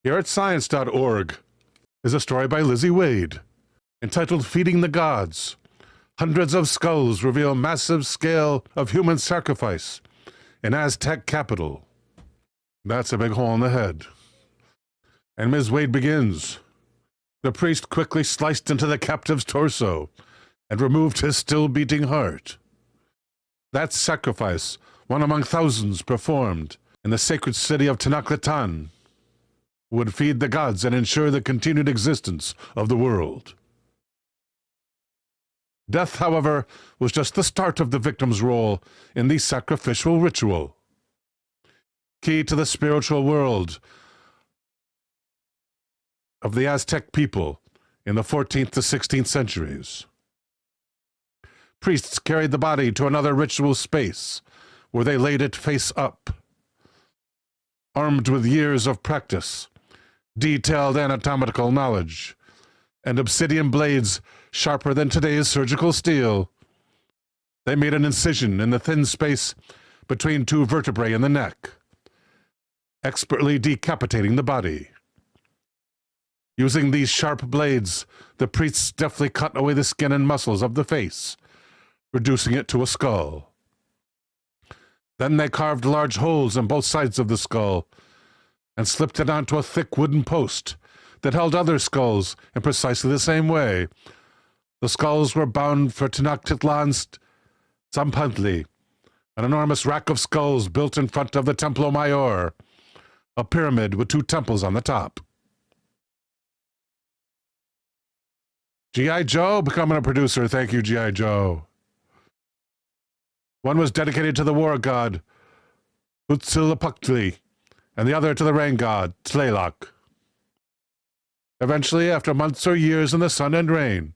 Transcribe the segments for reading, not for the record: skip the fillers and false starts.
Here at science.org is a story by Lizzie Wade entitled Feeding the Gods. Hundreds of skulls reveal massive scale of human sacrifice in Aztec capital. That's a big hole in the head. And Ms. Wade begins. The priest quickly sliced into the captive's torso and removed his still-beating heart. That sacrifice, one among thousands performed in the sacred city of Tenochtitlan, would feed the gods and ensure the continued existence of the world. Death, however, was just the start of the victim's role in the sacrificial ritual. Key to the spiritual world of the Aztec people in the 14th to 16th centuries. Priests carried the body to another ritual space, where they laid it face up. Armed with years of practice, detailed anatomical knowledge, and obsidian blades sharper than today's surgical steel, they made an incision in the thin space between two vertebrae in the neck, expertly decapitating the body. Using these sharp blades, the priests deftly cut away the skin and muscles of the face, reducing it to a skull. Then they carved large holes in both sides of the skull and slipped it onto a thick wooden post that held other skulls in precisely the same way. The skulls were bound for Tenochtitlan's Tzampantli, an enormous rack of skulls built in front of the Templo Mayor, a pyramid with two temples on the top. G.I. Joe becoming a producer. Thank you, G.I. Joe. One was dedicated to the war god, Huitzilopochtli, and the other to the rain god, Tlaloc. Eventually, after months or years in the sun and rain,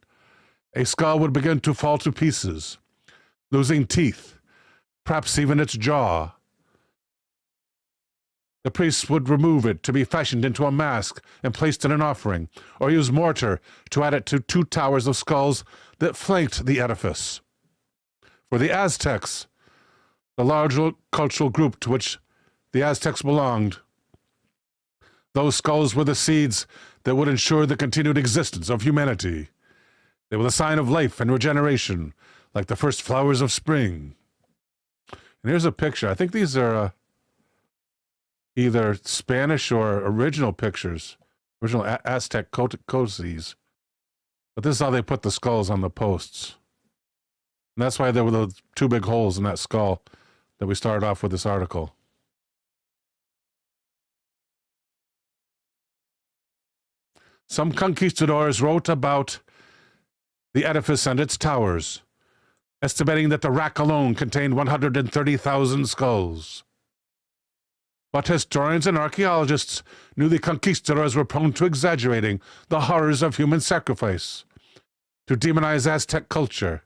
a skull would begin to fall to pieces, losing teeth, perhaps even its jaw. The priests would remove it to be fashioned into a mask and placed in an offering, or use mortar to add it to two towers of skulls that flanked the edifice. For the Aztecs, the larger cultural group to which the Aztecs belonged, those skulls were the seeds that would ensure the continued existence of humanity. They were the sign of life and regeneration, like the first flowers of spring. And here's a picture. I think these are either Spanish or original pictures, original Aztec codices. But this is how they put the skulls on the posts. And that's why there were the two big holes in that skull that we started off with this article. Some conquistadors wrote about the edifice and its towers, estimating that the rack alone contained 130,000 skulls. But historians and archaeologists knew the conquistadors were prone to exaggerating the horrors of human sacrifice, to demonize Aztec culture.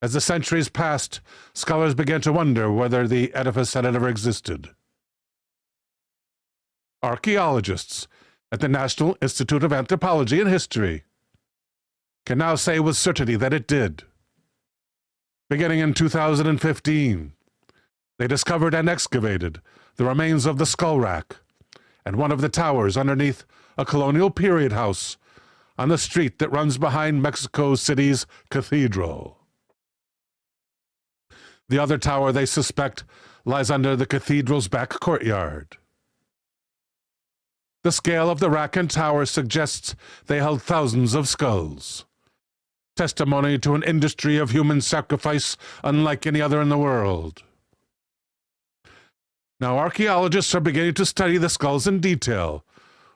As the centuries passed, scholars began to wonder whether the edifice had ever existed. Archaeologists at the National Institute of Anthropology and History can now say with certainty that it did. Beginning in 2015, they discovered and excavated the remains of the skull rack and one of the towers underneath a colonial period house on the street that runs behind Mexico City's cathedral. The other tower, they suspect, lies under the cathedral's back courtyard. The scale of the rack and tower suggests they held thousands of skulls, testimony to an industry of human sacrifice unlike any other in the world. Now, archaeologists are beginning to study the skulls in detail,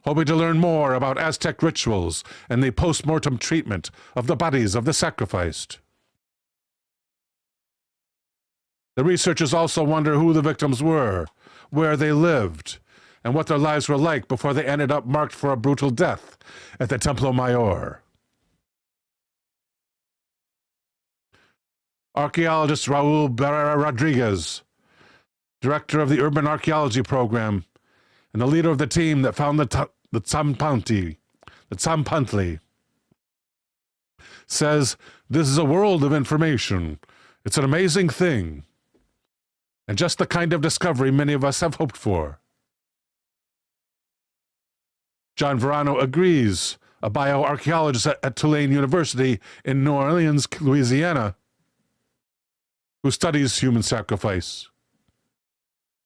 hoping to learn more about Aztec rituals and the post-mortem treatment of the bodies of the sacrificed. The researchers also wonder who the victims were, where they lived, and what their lives were like before they ended up marked for a brutal death at the Templo Mayor. Archaeologist Raul Barrera Rodriguez, director of the Urban Archaeology Program and the leader of the team that found the Tzampantli, says, "This is a world of information. It's an amazing thing, and just the kind of discovery many of us have hoped for." John Verano agrees, a bioarchaeologist at Tulane University in New Orleans, Louisiana, who studies human sacrifice.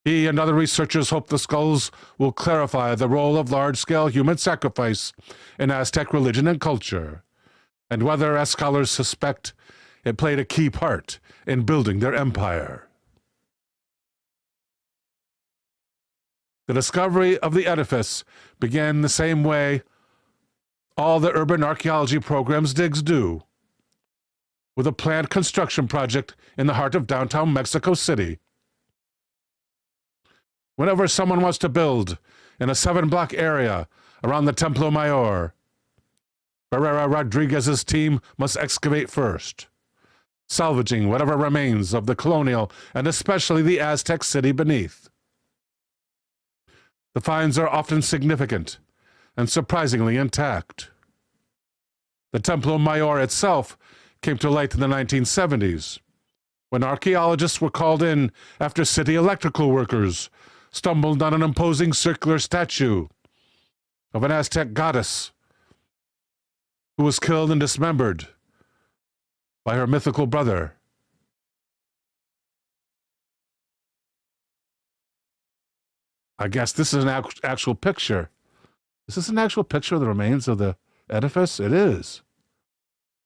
He and other researchers hope the skulls will clarify the role of large-scale human sacrifice in Aztec religion and culture, and whether, as scholars suspect, it played a key part in building their empire. The discovery of the edifice began the same way all the urban archaeology programs digs do, with a planned construction project in the heart of downtown Mexico City. Whenever someone wants to build in a 7-block area around the Templo Mayor, Barrera Rodriguez's team must excavate first, salvaging whatever remains of the colonial and especially the Aztec city beneath. The finds are often significant and surprisingly intact. The Templo Mayor itself came to light in the 1970s, when archaeologists were called in after city electrical workers stumbled on an imposing circular statue of an Aztec goddess who was killed and dismembered by her mythical brother. I guess this is an actual picture. Is this an actual picture of the remains of the edifice? It is.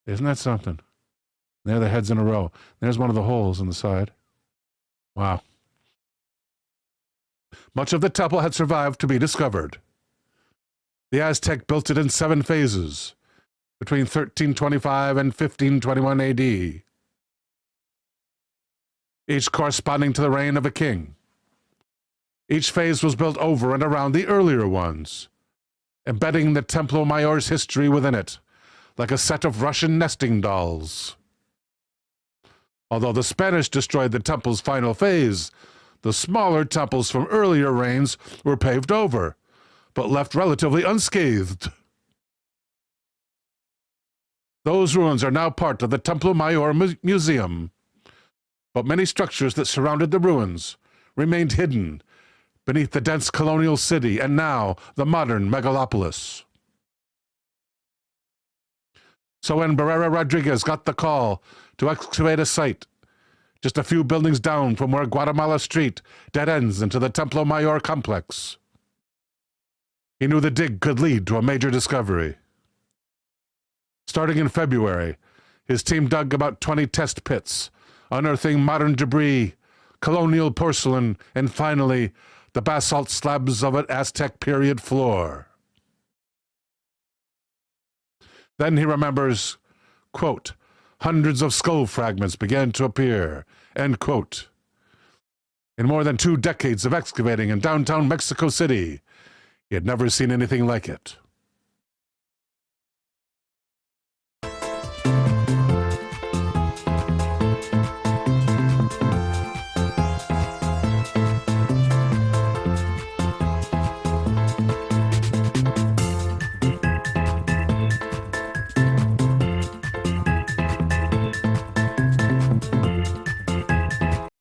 Isn't that something? There, the heads in a row. There's one of the holes in the side. Wow. Much of the temple had survived to be discovered. The Aztec built it in 7 phases, between 1325 and 1521 AD, each corresponding to the reign of a king. Each phase was built over and around the earlier ones, embedding the Templo Mayor's history within it, like a set of Russian nesting dolls. Although the Spanish destroyed the temple's final phase, the smaller temples from earlier reigns were paved over, but left relatively unscathed. Those ruins are now part of the Templo Mayor Museum, but many structures that surrounded the ruins remained hidden beneath the dense colonial city and now the modern megalopolis. So when Barrera Rodriguez got the call to excavate a site just a few buildings down from where Guatemala Street dead ends into the Templo Mayor complex, he knew the dig could lead to a major discovery. Starting in February, his team dug about 20 test pits, unearthing modern debris, colonial porcelain, and finally, the basalt slabs of an Aztec period floor. Then he remembers, quote, hundreds of skull fragments began to appear, end quote. In more than 2 decades of excavating in downtown Mexico City, he had never seen anything like it.